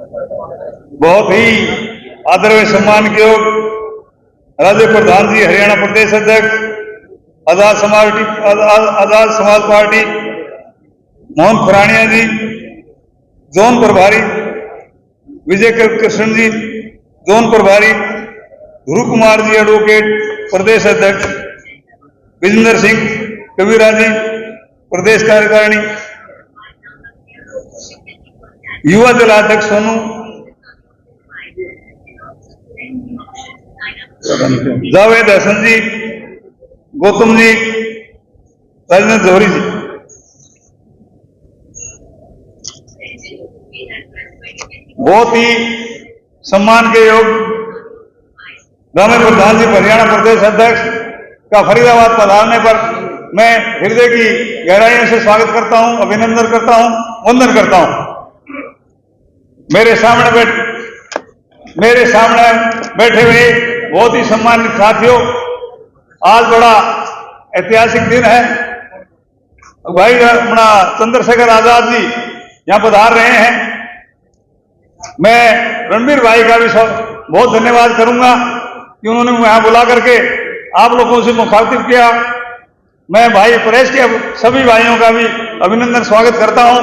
बहुत ही आदर व सम्मान के योग राज्य प्रधान जी, हरियाणा प्रदेश अध्यक्ष आजाद समाज पार्टी मोहन खुरानिया जी, जोन प्रभारी विजय कृष्ण जी, जोन प्रभारी ध्रुव कुमार जी एडवोकेट प्रदेश अध्यक्ष, विजेंद्र सिंह कबीरा जी प्रदेश कार्यकारिणी, युवा जिलाध्यक्ष सोनू, जावेद हसन जी, गौतम जी, राजेंद्र जौहरी जी, बहुत ही सम्मान के योग ग्रामीण प्रधान जी, हरियाणा प्रदेश अध्यक्ष का फरीदाबाद पधारने पर मैं हृदय की गहराइयों से स्वागत करता हूं, अभिनंदन करता हूं, वंदन करता हूं। मेरे सामने बैठे हुए बहुत ही सम्मानित साथियों, आज बड़ा ऐतिहासिक दिन है। भाई अपना चंद्रशेखर आजाद जी यहां पधार रहे हैं। मैं रणबीर भाई का भी बहुत धन्यवाद करूंगा कि उन्होंने मुझे यहां बुला करके आप लोगों से मुखातिब किया। मैं भाई प्रेस के सभी भाइयों का भी अभिनंदन स्वागत करता हूं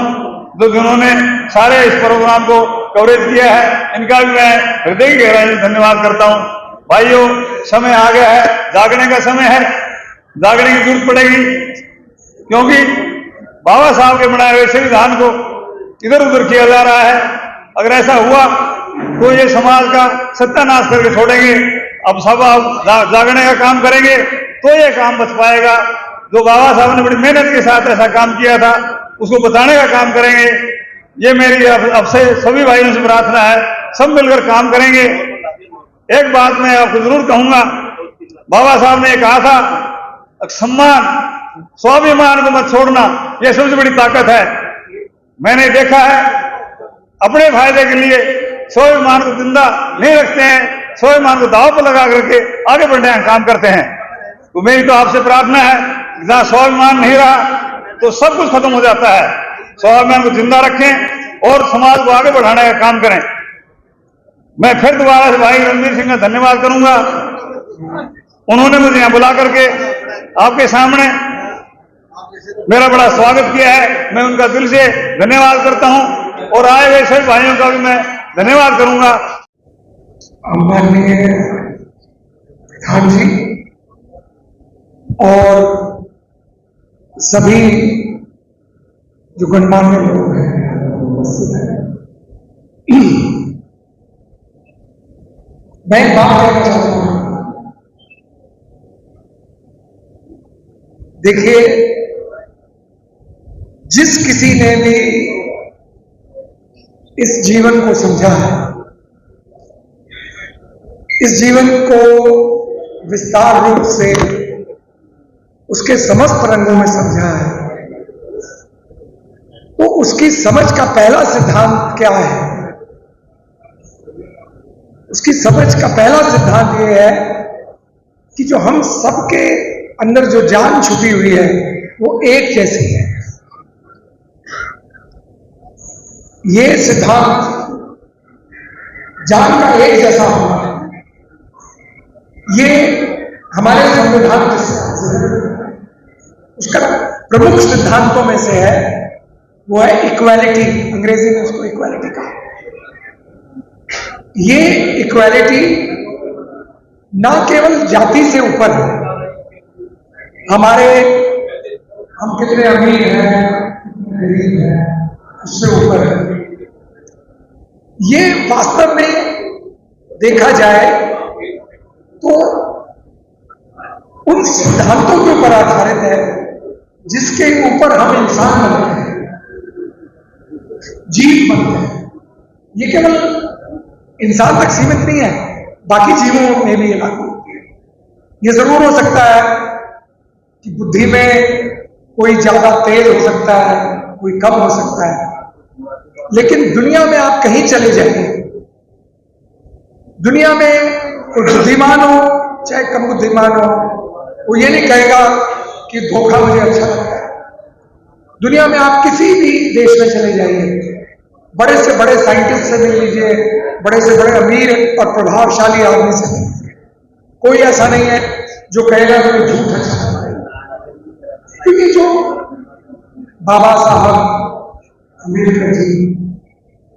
जो जिन्होंने सारे इस प्रोग्राम को कवरेज किया है, इनका भी मैं हृदय की गहराई से धन्यवाद करता हूं। भाइयों, समय आ गया है, जागने का समय है, जागने की जरूरत पड़ेगी, क्योंकि बाबा साहब के बनाए हुए संविधान को इधर उधर किया जा रहा है। अगर ऐसा हुआ तो ये समाज का सत्यानाश करके छोड़ेंगे। अब सब जागने का काम करेंगे तो ये काम बच पाएगा। जो बाबा साहब ने बड़ी मेहनत के साथ ऐसा काम किया था, उसको बताने का काम करेंगे। ये मेरी अब से सभी भाइयों से प्रार्थना है, सब मिलकर काम करेंगे। एक बात मैं आपको जरूर कहूंगा, बाबा साहब ने कहा था, सम्मान स्वाभिमान को मत छोड़ना, यह सबसे बड़ी ताकत है। मैंने देखा है, अपने फायदे के लिए स्वाभिमान को जिंदा नहीं रखते हैं, स्वाभिमान को दांव पर लगा करके आगे बढ़ने का काम करते हैं। तो मेरी तो आपसे प्रार्थना है, जहां स्वाभिमान नहीं रहा तो सब कुछ खत्म हो जाता है। स्वाभिमान को जिंदा रखें और समाज को आगे बढ़ाने का काम करें। मैं फिर दोबारा से भाई रणबीर सिंह का धन्यवाद करूंगा। उन्होंने मुझे यहां बुला करके आपके सामने मेरा बड़ा स्वागत किया है। मैं उनका दिल से धन्यवाद करता हूं और आए हुए सभी भाइयों का भी मैं धन्यवाद करूंगा। माननीय प्रधान जी और सभी जो गणमान्य लोग हैं उपस्थित हैं, मैं एक बात कहना चाहता हूं। देखिए, जिस किसी ने भी इस जीवन को समझा है, इस जीवन को विस्तार रूप से उसके समस्त रंगों में समझा है, तो उसकी समझ का पहला सिद्धांत क्या है? उसकी समझ का पहला सिद्धांत यह है कि जो हम सबके अंदर जो जान छुपी हुई है वो एक जैसी है। ये सिद्धांत जान का एक जैसा होना है, ये हमारे संविधान के उसका प्रमुख सिद्धांतों में से है, वो है इक्वालिटी। अंग्रेजी में उसको इक्वालिटी कहा। ये इक्वालिटी ना केवल जाति से ऊपर है, हम कितने अमीर हैं, कितने गरीब हैं, उससे ऊपर है। ये वास्तव में देखा जाए तो उन सिद्धांतों के ऊपर आधारित है जिसके ऊपर हम इंसान बनते हैं, जीव बनते हैं। ये केवल इंसान तक सीमित नहीं है, बाकी जीवों में भी ये लागू होती है। ये जरूर हो सकता है कि बुद्धि में कोई ज्यादा तेज हो सकता है, कोई कम हो सकता है, लेकिन दुनिया में आप कहीं चले जाइए, दुनिया में कोई बुद्धिमान हो चाहे कम बुद्धिमान हो, वो ये नहीं कहेगा कि धोखा मुझे अच्छा लगता है। दुनिया में आप किसी भी देश में चले जाइए, बड़े से बड़े साइंटिस्ट से मिल लीजिए, बड़े से बड़े अमीर और प्रभावशाली आदमी से मिल लीजिए, कोई ऐसा नहीं है जो कहेगा कि झूठ है। क्योंकि जो बाबा साहब अम्बेडकर जी,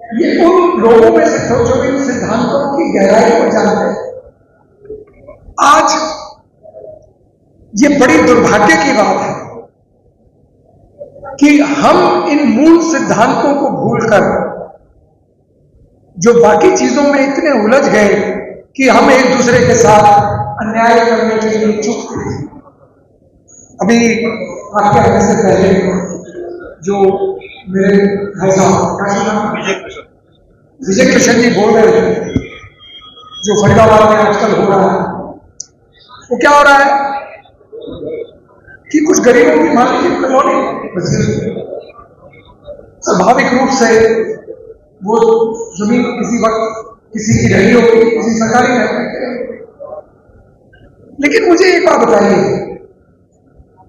ये उन लोगों में से थे जो इन सिद्धांतों की गहराई को जानते हैं। आज ये बड़ी दुर्भाग्य की बात है कि हम इन मूल सिद्धांतों को भूलकर जो बाकी चीजों में इतने उलझ गए कि हम एक दूसरे के साथ अन्याय करने के लिए चुप थे। अभी आपके आने से पहले जो मेरे भाई साहब विजय कृष्ण जी बोल रहे थे, जो फरीदाबाद में आजकल हो रहा है, वो क्या हो रहा है कि कुछ गरीबों की मान लीजिए कॉलोनी, स्वाभाविक रूप से वो जमीन किसी वक्त किसी की रही होगी, किसी सरकारी में। लेकिन मुझे एक बात बताइए,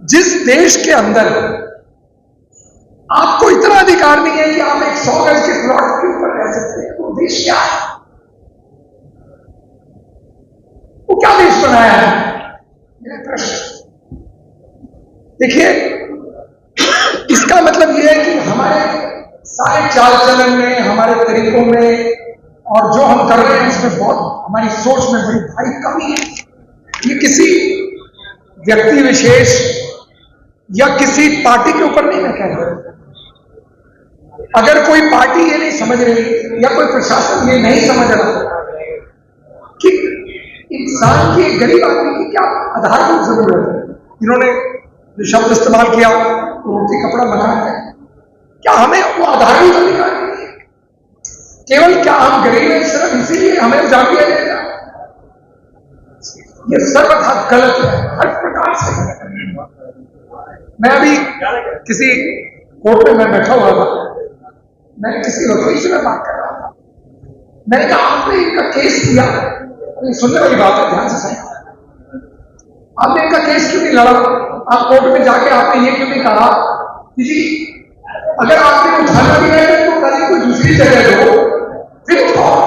जिस देश के अंदर आपको इतना अधिकार नहीं है कि आप एक 100 गज के प्लॉट के ऊपर रह सकते हैं, वो देश क्या है? वो क्या देश बनाया है? मेरा प्रश्न। देखिए, इसका मतलब यह है कि हमारे सारे चाल चलन में, हमारे तरीकों में और जो हम कर रहे हैं उसमें बहुत हमारी सोच में बड़ी भारी कमी है। ये किसी व्यक्ति विशेष या किसी पार्टी के ऊपर नहीं मैं कह रहा। अगर कोई पार्टी ये नहीं समझ रही या कोई प्रशासन ये नहीं समझ रहा कि इंसान की, गरीब आदमी की क्या आधारभूत जरूरत है, इन्होंने जो शब्द इस्तेमाल किया रोटी कपड़ा मकान है, क्या हमें वो आधारभूत अधिकार नहीं है? केवल क्या हम गरीब हैं सिर्फ इसीलिए हमें उजाड़ दिया जाएगा? ये सर्वथा गलत है, हर प्रकार से। मैं अभी किसी कोर्ट में मैं बैठा हुआ था, मैं किसी वकील से मैं बात कर रहा था, मैंने कहा आपने इनका केस किया, सुनने वाली बात है, ध्यान से सुनिए, आपने इनका केस क्यों नहीं लड़ा? आप कोर्ट में जाके आपने ये क्यों नहीं कहा कि जी अगर आपने उठाना भी है तो कल कोई दूसरी जगह दो, फिर उठाओ।